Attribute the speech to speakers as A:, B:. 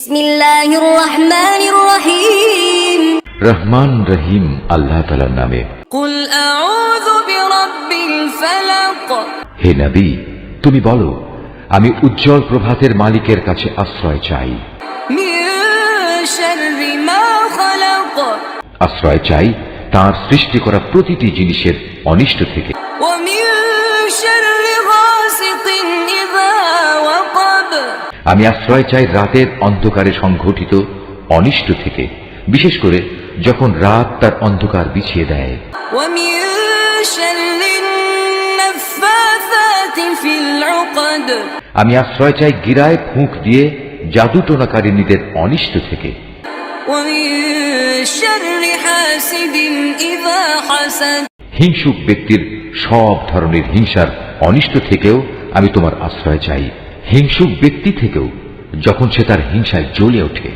A: বিসমিল্লাহির রহমানির রহিম।
B: রহমান রহিম আল্লাহ তাআলার নামে।
A: কুল আউযু বিরাব্বিল ফালাক।
B: হে নবী, তুমি বলো, আমি উজ্জ্বল প্রভাতের মালিকের কাছে আশ্রয় চাই।
A: মিন শাররি মা খালাক।
B: আশ্রয় চাই তার সৃষ্টি করা প্রতিটি জিনিসের অনিষ্ট থেকে।
A: ওয়া মিন শাররি গাসিকিন ইযা ওয়াকাব।
B: আমি আশ্রয় চাই রাতের অন্ধকারে সংঘটিত অনিষ্ট থেকে, বিশেষ করে যখন রাত তার অন্ধকার বিছিয়ে দেয়।
A: ওয়া মিন শাররিন নাফফাসাতি ফিল উকদ।
B: আমি আশ্রয় চাই গিরায় ফুঁক দিয়ে জাদুটোনাকারিনীদের অনিষ্ট থেকে।
A: ওয়া মিন শাররি হাসিদিন ইযা হাসাদ।
B: হিংসুক ব্যক্তির সব ধরনের হিংসার অনিষ্ট থেকেও আমি তোমার আশ্রয় চাই। হিংসুক ব্যক্তি থেকেও যখন সে তার হিংসায় জ্বলে ওঠে।